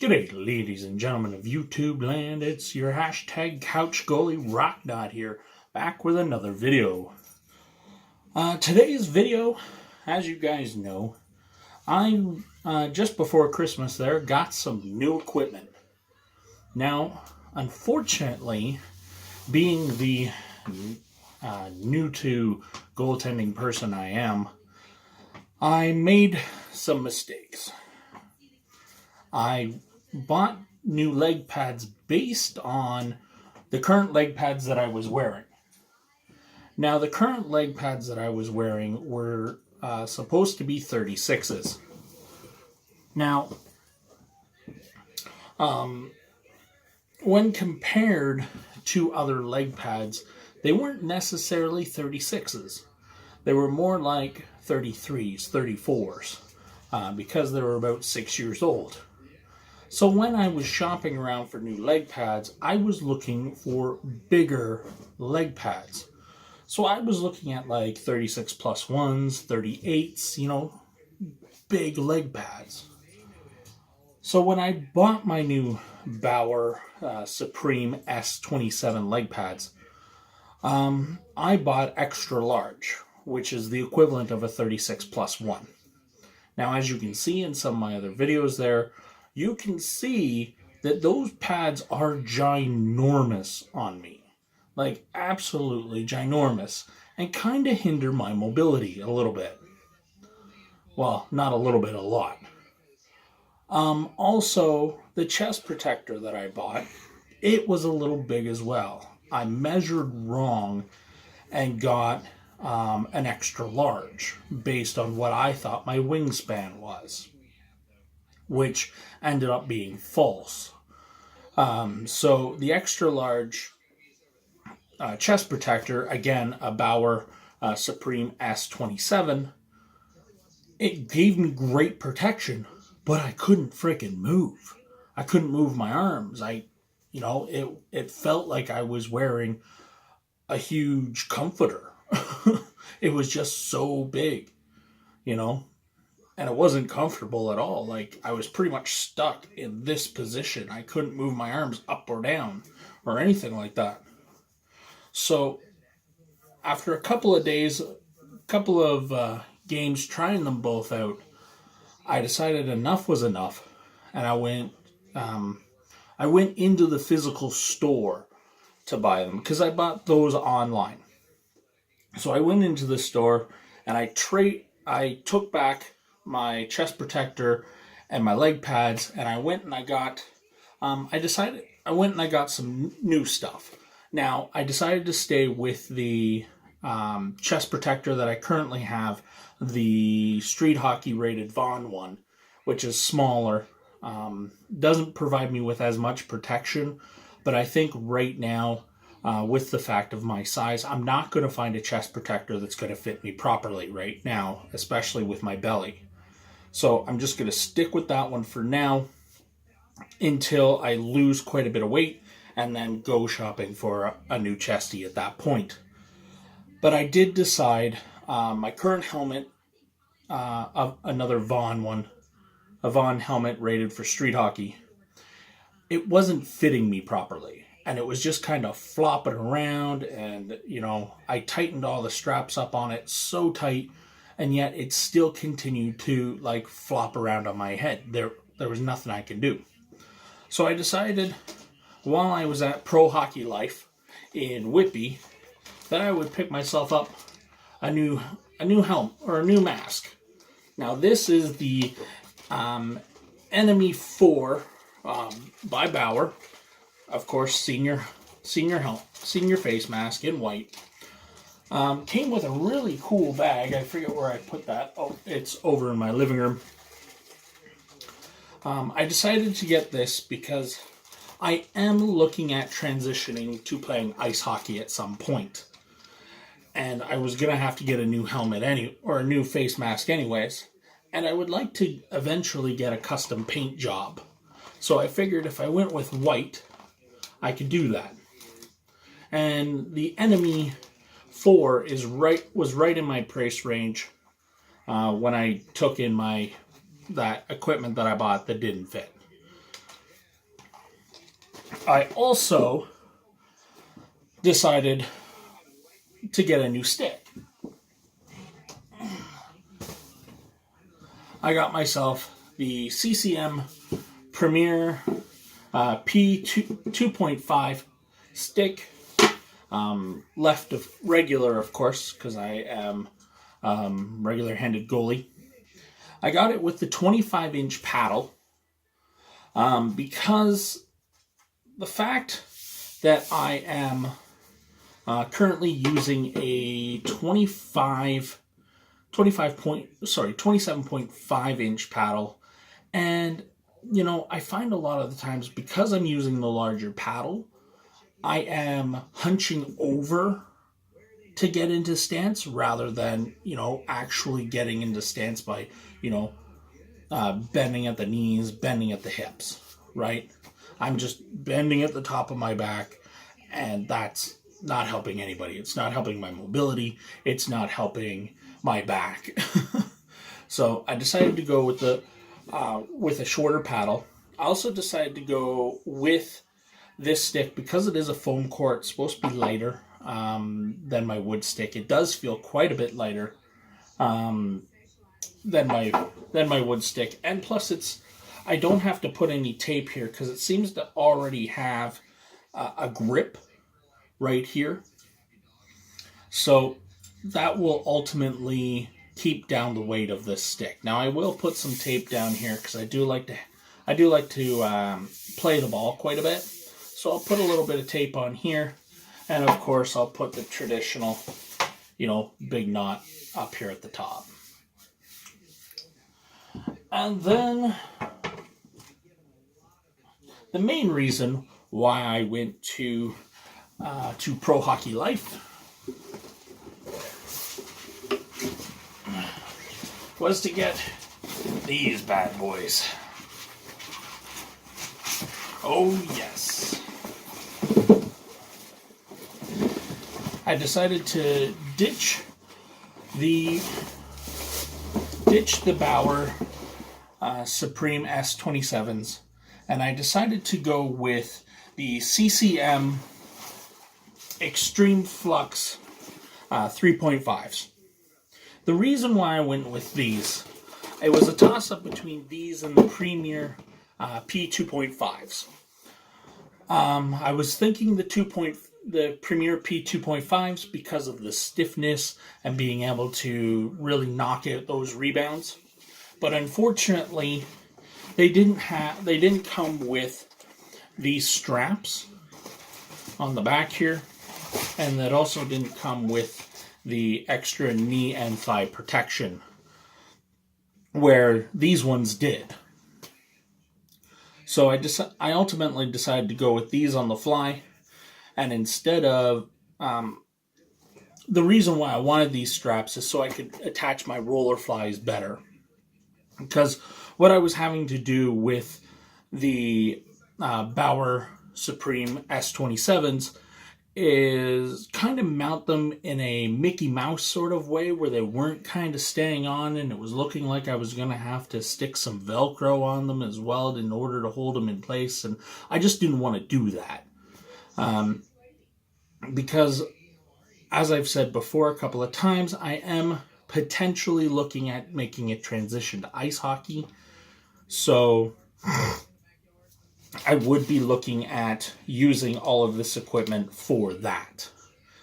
G'day, ladies and gentlemen of YouTube land. It's your hashtag Couchgoalie Rockdot here, back with another video. Today's video, as you guys know, I just before Christmas there got some new equipment. Now, unfortunately, being the new to goaltending person I am, I made some mistakes. I bought new leg pads based on the current leg pads that I was wearing. Now, the current leg pads that I was wearing were supposed to be 36s. Now, when compared to other leg pads, they weren't necessarily 36s. They were more like 33s, 34s, because they were about 6 years old. So when I was shopping around for new leg pads, I was looking for bigger leg pads. So I was looking at like 36 plus 1s, 38s, big leg pads. So when I bought my new Bauer Supreme S27 leg pads, I bought extra large, which is the equivalent of a 36 plus 1. Now, as you can see in some of my other videos there, you can see that those pads are ginormous on me. Like, absolutely ginormous. And kind of hinder my mobility a little bit. Well, not a little bit, a lot. Also, the chest protector that I bought, it was a little big as well. I measured wrong and got an extra large based on what I thought my wingspan was, which ended up being false. So the extra large chest protector, again, a Bauer Supreme S27, it gave me great protection, but I couldn't freaking move. I couldn't move my arms. It felt like I was wearing a huge comforter. It was just so big, and it wasn't comfortable at all. Like, I was pretty much stuck in this position. I couldn't move my arms up or down or anything like that. So after a couple of days, games trying them both out, I decided enough was enough, and I went into the physical store to buy them because I bought those online. So I went into the store and I took back my chest protector and my leg pads, and I went and I got some new stuff. Now, I decided to stay with the chest protector that I currently have, the street hockey rated Vaughn one, which is smaller. Doesn't provide me with as much protection, but I think right now, with the fact of my size, I'm not going to find a chest protector that's going to fit me properly right now, especially with my belly. So I'm just going to stick with that one for now until I lose quite a bit of weight and then go shopping for a new chesty at that point. But I did decide my current helmet, of another Vaughn one, a Vaughn helmet rated for street hockey, it wasn't fitting me properly. And it was just kind of flopping around, and, I tightened all the straps up on it so tight, and yet it still continued to, flop around on my head. There was nothing I could do. So I decided, while I was at Pro Hockey Life in Whitby, that I would pick myself up a new helmet, or a new mask. Now, this is the Enemy 4 by Bauer. Of course, senior face mask in white. Came with a really cool bag. I forget where I put that. Oh, it's over in my living room. I decided to get this because I am looking at transitioning to playing ice hockey at some point. And I was going to have to get a new helmet or a new face mask anyways. And I would like to eventually get a custom paint job. So I figured if I went with white, I could do that. And the Enemy 4 was right in my price range when I took in that equipment that I bought that didn't fit. I also decided to get a new stick. I got myself the CCM Premier P2.5 stick. Left of regular, of course, because I am regular-handed goalie. I got it with the 25-inch paddle because the fact that I am currently using a 27.5 inch paddle, and I find a lot of the times, because I'm using the larger paddle, I am hunching over to get into stance rather than actually getting into stance by bending at the knees, bending at the hips, right? I'm just bending at the top of my back, and that's not helping anybody. It's not helping my mobility. It's not helping my back. So I decided to go with a shorter paddle. I also decided to go with this stick because it is a foam core. It's supposed to be lighter than my wood stick. It does feel quite a bit lighter than my wood stick, and plus I don't have to put any tape here because it seems to already have a grip right here, so that will ultimately keep down the weight of this stick. Now I will put some tape down here because I do like to play the ball quite a bit, so I'll put a little bit of tape on here, and of course I'll put the traditional big knot up here at the top. And then the main reason why I went to Pro Hockey Life was to get these bad boys. Oh yes. I decided to ditch the Bauer Supreme S27s, and I decided to go with the CCM Extreme Flux 3.5s. The reason why I went with these, it was a toss-up between these and the Premier P2.5s. I was thinking the Premier P2.5s because of the stiffness and being able to really knock out those rebounds. But unfortunately, they didn't come with these straps on the back here, and that also didn't come with the extra knee and thigh protection, where these ones did. So I ultimately decided to go with these on the fly, and instead of the reason why I wanted these straps is so I could attach my roller flies better. Because what I was having to do with the Bauer Supreme S27s is kind of mount them in a Mickey Mouse sort of way where they weren't kind of staying on, and it was looking like I was going to have to stick some Velcro on them as well in order to hold them in place, and I just didn't want to do that. Because, as I've said before a couple of times, I am potentially looking at making a transition to ice hockey. So I would be looking at using all of this equipment for that.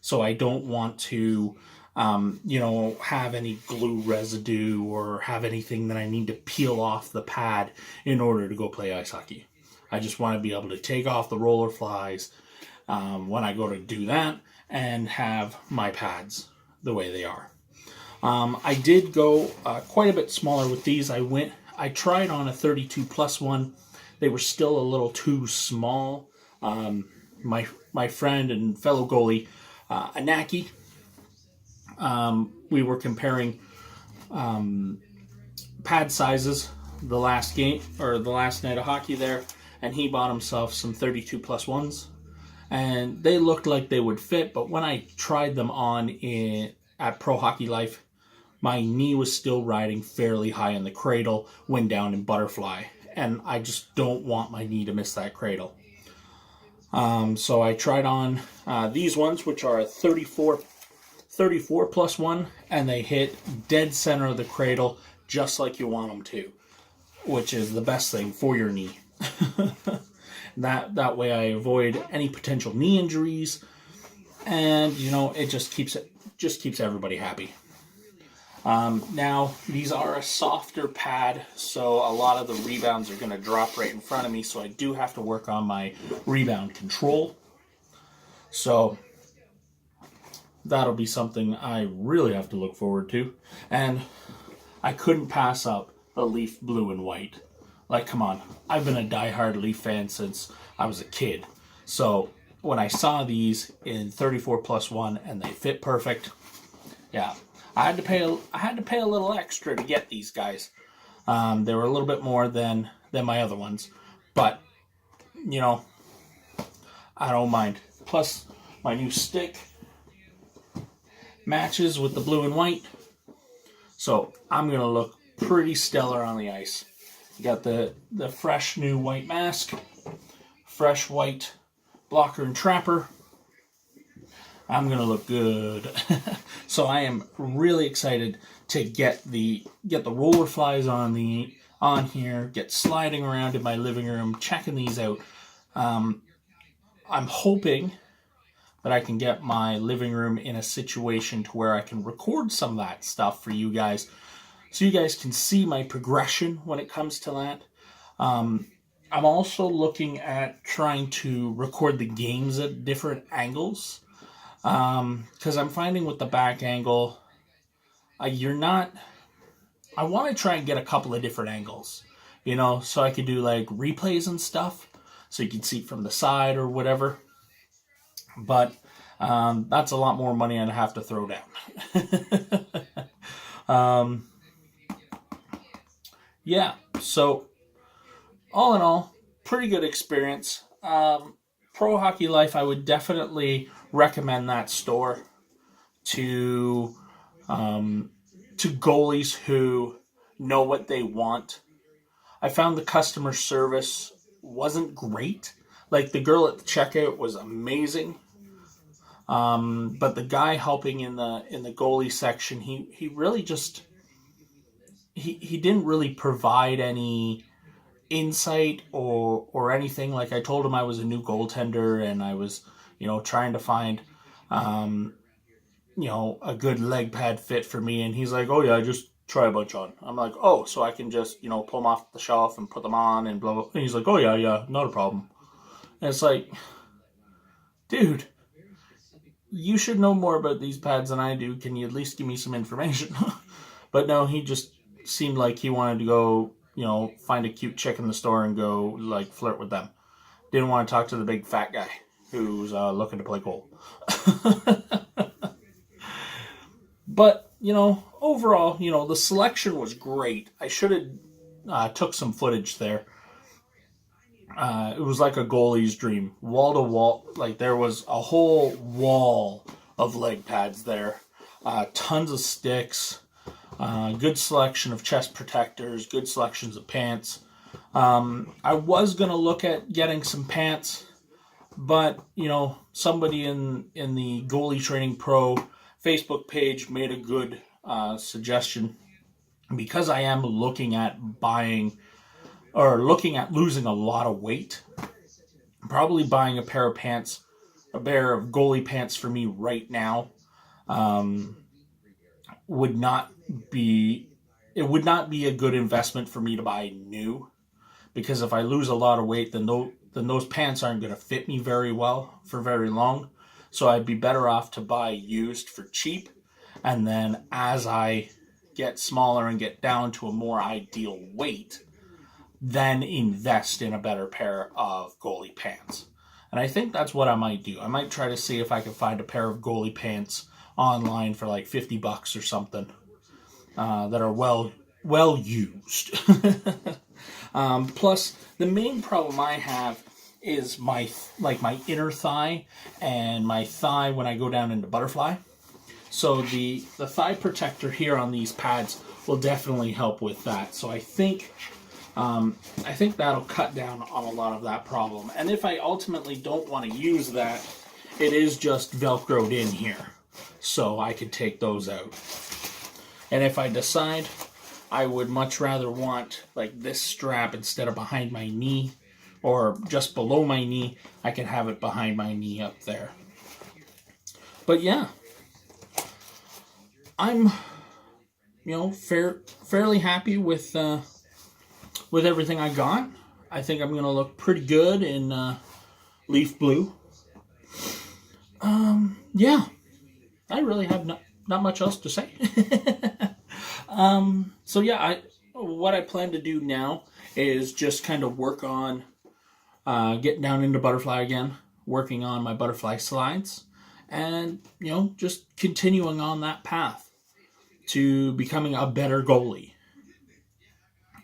So I don't want to, have any glue residue or have anything that I need to peel off the pad in order to go play ice hockey. I just want to be able to take off the roller flies when I go to do that and have my pads the way they are. I did go quite a bit smaller with these. I tried on a 32 plus one. They were still a little too small. My friend and fellow goalie, Anaki, we were comparing pad sizes the last game, or the last night of hockey there, and he bought himself some 32 plus ones. And they looked like they would fit, but when I tried them on at Pro Hockey Life, my knee was still riding fairly high in the cradle when down in butterfly, and I just don't want my knee to miss that cradle. So I tried on these ones, which are a 34 plus one, and they hit dead center of the cradle, just like you want them to, which is the best thing for your knee. That way I avoid any potential knee injuries, and it just keeps everybody happy. Now these are a softer pad, so a lot of the rebounds are going to drop right in front of me, so I do have to work on my rebound control. So that'll be something I really have to look forward to. And I couldn't pass up a Leaf blue and white. Like, come on. I've been a diehard Leaf fan since I was a kid. So when I saw these in 34 plus 1 and they fit perfect, yeah, I had to pay a little extra to get these guys. They were a little bit more than my other ones, but I don't mind. Plus, my new stick matches with the blue and white, so I'm gonna look pretty stellar on the ice. Got the fresh new white mask, fresh white blocker and trapper. I'm gonna look good. So I am really excited to get the roller flies on here, get sliding around in my living room, checking these out. I'm hoping that I can get my living room in a situation to where I can record some of that stuff for you guys, so you guys can see my progression when it comes to that. I'm also looking at trying to record the games at different angles, because I'm finding with the back angle, I want to try and get a couple of different angles, so I could do like replays and stuff, so you can see it from the side or whatever. But that's a lot more money I'd have to throw down. Yeah, so all in all, pretty good experience. Pro Hockey Life, I would definitely recommend that store to goalies who know what they want. I found the customer service wasn't great. Like, the girl at the checkout was amazing. But the guy helping in the goalie section, he really just he didn't really provide any insight or anything. Like, I told him I was a new goaltender and I was trying to find a good leg pad fit for me, and he's like, oh yeah, just try a bunch on. I'm like, oh, so I can just pull them off the shelf and put them on and blah blah. And he's like, oh yeah, not a problem. And it's like, dude, you should know more about these pads than I do. Can you at least give me some information? But no, he just seemed like he wanted to go, find a cute chick in the store and go, like, flirt with them. Didn't want to talk to the big fat guy who's looking to play goal. But, overall, the selection was great. I should have took some footage there. It was like a goalie's dream. Wall to wall. Like, there was a whole wall of leg pads there. Tons of sticks. Good selection of chest protectors. Good selections of pants. I was going to look at getting some pants, but, somebody in the Goalie Training Pro Facebook page made a good suggestion. Because I am looking at losing a lot of weight, probably buying a pair of goalie pants for me right now would not be a good investment for me to buy new, because if I lose a lot of weight, then those pants aren't going to fit me very well for very long. So I'd be better off to buy used for cheap, and then as I get smaller and get down to a more ideal weight, then invest in a better pair of goalie pants. And I think that's what I might do. I might try to see if I can find a pair of goalie pants online for like $50 or something that are well used. Plus, the main problem I have is my inner thigh and my thigh when I go down into butterfly. So the thigh protector here on these pads will definitely help with that. So I think I think that'll cut down on a lot of that problem. And if I ultimately don't want to use that, it is just Velcroed in here, so I could take those out. And if I decide I would much rather want like this strap instead of behind my knee or just below my knee, I can have it behind my knee up there. But yeah, I'm, fairly happy with everything I got. I think I'm gonna look pretty good in leaf blue. Yeah, I really have not much else to say. So yeah, what I plan to do now is just kind of work on getting down into butterfly again, working on my butterfly slides, and just continuing on that path to becoming a better goalie.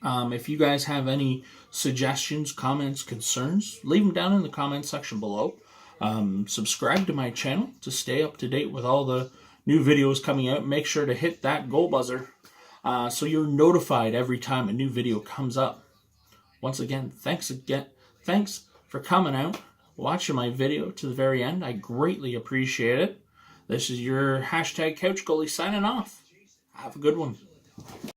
If you guys have any suggestions, comments, concerns, leave them down in the comments section below. Subscribe to my channel to stay up to date with all the new videos coming out. Make sure to hit that goal buzzer so you're notified every time a new video comes up. Once again, thanks for coming out, watching my video to the very end. I greatly appreciate it. This is your Couchgoalie signing off. Have a good one.